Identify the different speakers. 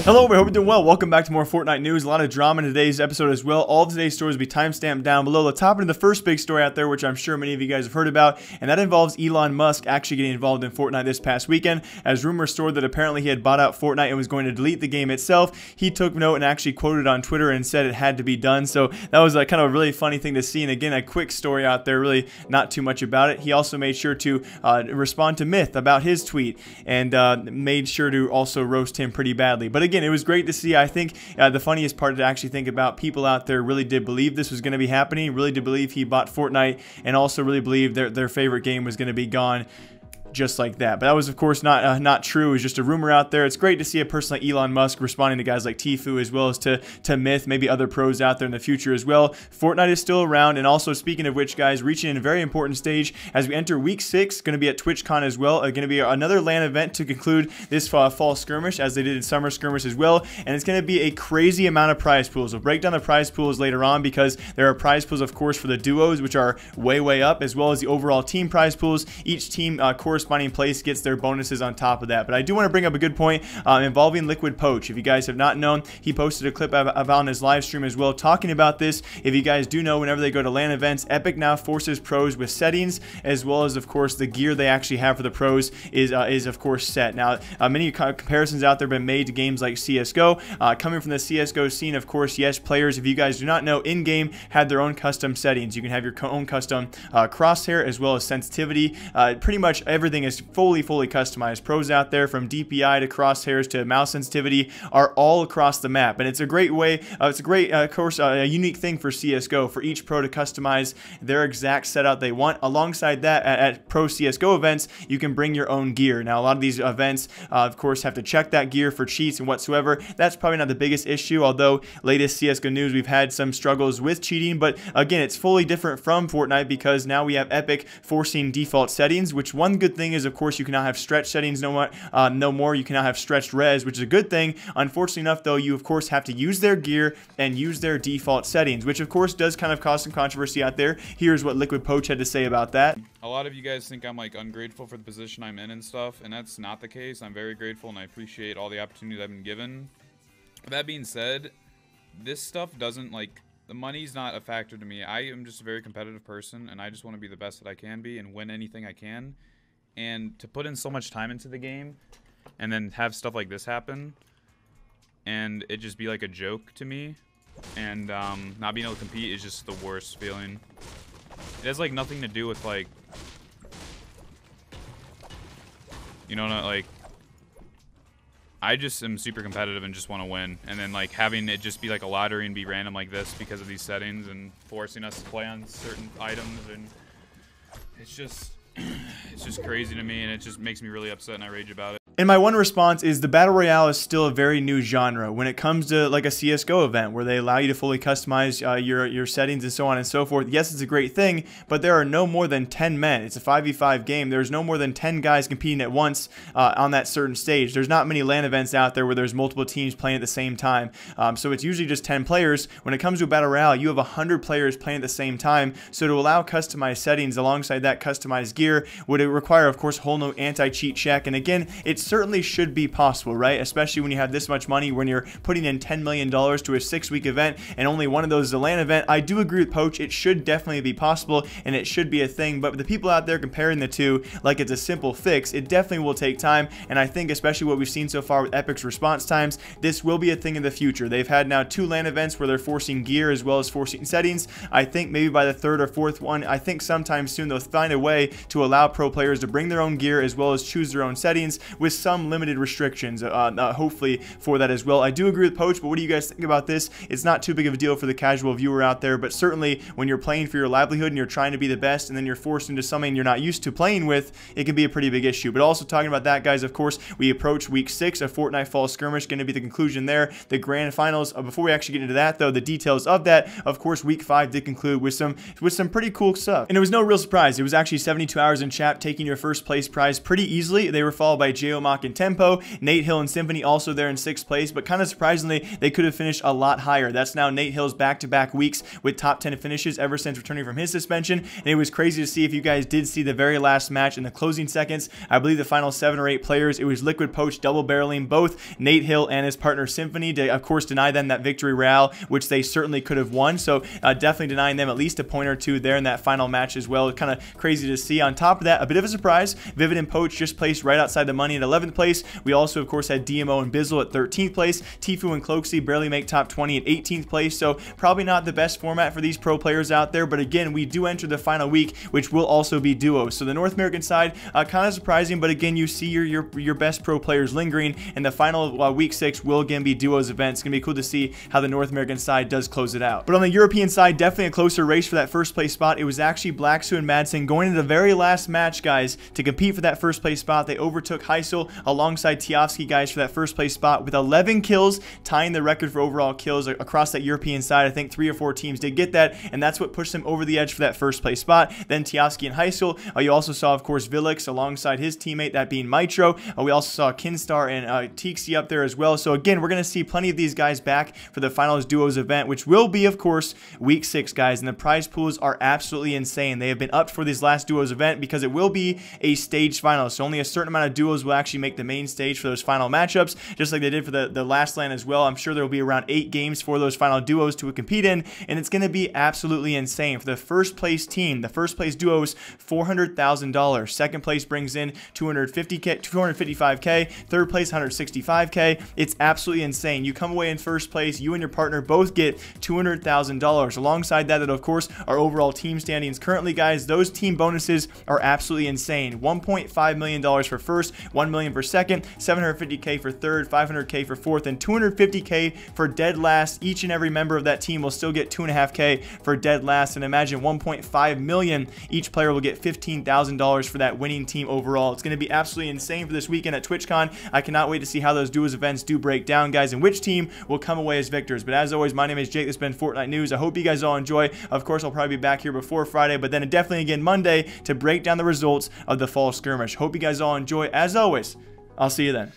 Speaker 1: Hello, I hope you're doing well. Welcome back to more Fortnite news. A lot of drama in today's episode as well. All of today's stories will be timestamped down below. Let's hop into the first big story out there, which I'm sure many of you guys have heard about, and that involves Elon Musk actually getting involved in Fortnite this past weekend, as rumors soared that apparently he had bought out Fortnite and was going to delete the game itself. He took note and actually quoted on Twitter and said it had to be done. So that was kind of a really funny thing to see. And again, a quick story out there, really not too much about it. He also made sure to respond to Myth about his tweet and made sure to also roast him pretty badly. But again, it was great to see. I think the funniest part to actually think about, people out there really did believe this was going to be happening, really did believe he bought Fortnite, and also really believed their favorite game was going to be gone just like that. But that was, of course, not true. It was just a rumor out there. It's great to see a person like Elon Musk responding to guys like Tfue, as well as to Myth, maybe other pros out there in the future as well. Fortnite is still around, and also, speaking of which, guys, reaching a very important stage as we enter week 6, going to be at TwitchCon as well. Going to be another LAN event to conclude this fall skirmish, as they did in summer skirmish as well, and it's going to be a crazy amount of prize pools. We'll break down the prize pools later on, because there are prize pools, of course, for the duos, which are way up, as well as the overall team prize pools. Each team corresponding place gets their bonuses on top of that. But I do want to bring up a good point involving Liquid Poach. If you guys have not known, he posted a clip of on his live stream as well talking about this. If you guys do know, whenever they go to LAN events, Epic now forces pros with settings, as well as, of course, the gear they actually have for the pros is of course set. Now, many comparisons out there have been made to games like CSGO. Coming from the CSGO scene, of course, yes, players, if you guys do not know, in-game had their own custom settings. You can have your own custom crosshair, as well as sensitivity. Pretty much everything is fully customized. Pros out there, from DPI to crosshairs to mouse sensitivity, are all across the map, and it's a great way, it's a great of course a unique thing for CSGO, for each pro to customize their exact setup they want. Alongside that, at pro CSGO events, you can bring your own gear. Now, a lot of these events of course have to check that gear for cheats and whatsoever. That's probably not the biggest issue, although latest CSGO news, we've had some struggles with cheating. But again, it's fully different from Fortnite, because now we have Epic forcing default settings, which one good thing is, of course, you can now have stretch settings no more. You can now have stretched res, which is a good thing. Unfortunately enough, though, you of course have to use their gear and use their default settings, which of course does kind of cause some controversy out there. Here's what Liquid Poach had to say about that.
Speaker 2: A lot of you guys think I'm like ungrateful for the position I'm in and stuff, and that's not the case. I'm very grateful and I appreciate all the opportunities I've been given. That being said, this stuff doesn't, like, the money's not a factor to me. I am just a very competitive person, and I just want to be the best that I can be and win anything I can. And to put in so much time into the game and then have stuff like this happen and it just be like a joke to me, and not being able to compete is just the worst feeling. It has like nothing to do with, like, you know, not like, I just am super competitive and just want to win, and then like having it just be like a lottery and be random like this because of these settings and forcing us to play on certain items, and it's just crazy to me, and it just makes me really upset, and I rage about it.
Speaker 1: And my one response is the Battle Royale is still a very new genre when it comes to like a CSGO event where they allow you to fully customize your settings and so on and so forth. Yes, it's a great thing, but there are no more than 10 men. It's a 5v5 game. There's no more than 10 guys competing at once on that certain stage. There's not many LAN events out there where there's multiple teams playing at the same time. So it's usually just 10 players. When it comes to a Battle Royale, you have 100 players playing at the same time. So to allow customized settings alongside that customized gear would require, of course, a whole new anti-cheat check. And again, it's certainly should be possible, right? Especially when you have this much money, when you're putting in $10 million to a 6-week event and only one of those is a LAN event. I do agree with Poach. It should definitely be possible and it should be a thing, but the people out there comparing the two like it's a simple fix, it definitely will take time. And I think, especially what we've seen so far with Epic's response times, this will be a thing in the future. They've had now 2 LAN events where they're forcing gear as well as forcing settings. I think maybe by the 3rd or 4th one, I think sometime soon they'll find a way to allow pro players to bring their own gear as well as choose their own settings with some limited restrictions, hopefully, for that as well. I do agree with Poach, but what do you guys think about this? It's not too big of a deal for the casual viewer out there, but certainly when you're playing for your livelihood and you're trying to be the best and then you're forced into something you're not used to playing with, it can be a pretty big issue. But also talking about that, guys, of course, we approach week 6 of Fortnite Fall Skirmish, going to be the conclusion there, the grand finals. Before we actually get into that, though, the details of that, of course, week 5 did conclude with some pretty cool stuff. And it was no real surprise. It was actually 72 hours in chat taking your first place prize pretty easily. They were followed by J.O. Tomahawk and Tempo. Nate Hill and Symphony also there in 6th place, but kind of surprisingly, they could have finished a lot higher. That's now Nate Hill's back-to-back weeks with top 10 finishes ever since returning from his suspension, and it was crazy to see. If you guys did see the very last match in the closing seconds, I believe the final 7 or 8 players, it was Liquid Poach double barreling both Nate Hill and his partner Symphony to, of course, deny them that victory royale, which they certainly could have won. So definitely denying them at least a point or two there in that final match as well. Kind of crazy to see. On top of that, a bit of a surprise, Vivid and Poach just placed right outside the money at 11th place. We also, of course, had DMO and Bizzle at 13th place. Tfue and Cloaksy barely make top 20 at 18th place. So probably not the best format for these pro players out there. But again, we do enter the final week, which will also be duos. So the North American side, kind of surprising, but again, you see your best pro players lingering, and the final week 6 will again be duos event. It's gonna be cool to see how the North American side does close it out. But on the European side, definitely a closer race for that first place spot. It was actually Blacksu and Madsen going into the very last match, guys, to compete for that first place spot. They overtook Heisel alongside Tiofsky, guys, for that first place spot with 11 kills, tying the record for overall kills across that European side. I think 3 or 4 teams did get that, and that's what pushed them over the edge for that first place spot. Then Tiofsky and Heisel. You also saw, of course, Vilix alongside his teammate, that being Mitro. We also saw Kinstar and Tixi up there as well. So again, we're going to see plenty of these guys back for the finals duos event, which will be, of course, week 6, guys. And the prize pools are absolutely insane. They have been upped for this last duos event because it will be a stage final. So only a certain amount of duos will actually make the main stage for those final matchups, just like they did for the last LAN as well. I'm sure there will be around 8 games for those final duos to compete in, and it's going to be absolutely insane. For the first place team, the first place duos, $400,000. Second place brings in 255K. Third place, 165K. It's absolutely insane. You come away in first place, you and your partner both get $200,000. Alongside that, of course, our overall team standings currently, guys, those team bonuses are absolutely insane. $1.5 million for first, $1 million for second, $750K for third, $500K for fourth, and $250K for dead last. Each and every member of that team will still get $2.5K for dead last, and imagine $1.5 million. Each player will get $15,000 for that winning team overall. It's going to be absolutely insane for this weekend at TwitchCon. I cannot wait to see how those duos events do break down, guys, and which team will come away as victors. But as always, my name is Jake. This has been Fortnite News. I hope you guys all enjoy. Of course, I'll probably be back here before Friday, but then definitely again Monday to break down the results of the fall skirmish. Hope you guys all enjoy. As always, I'll see you then.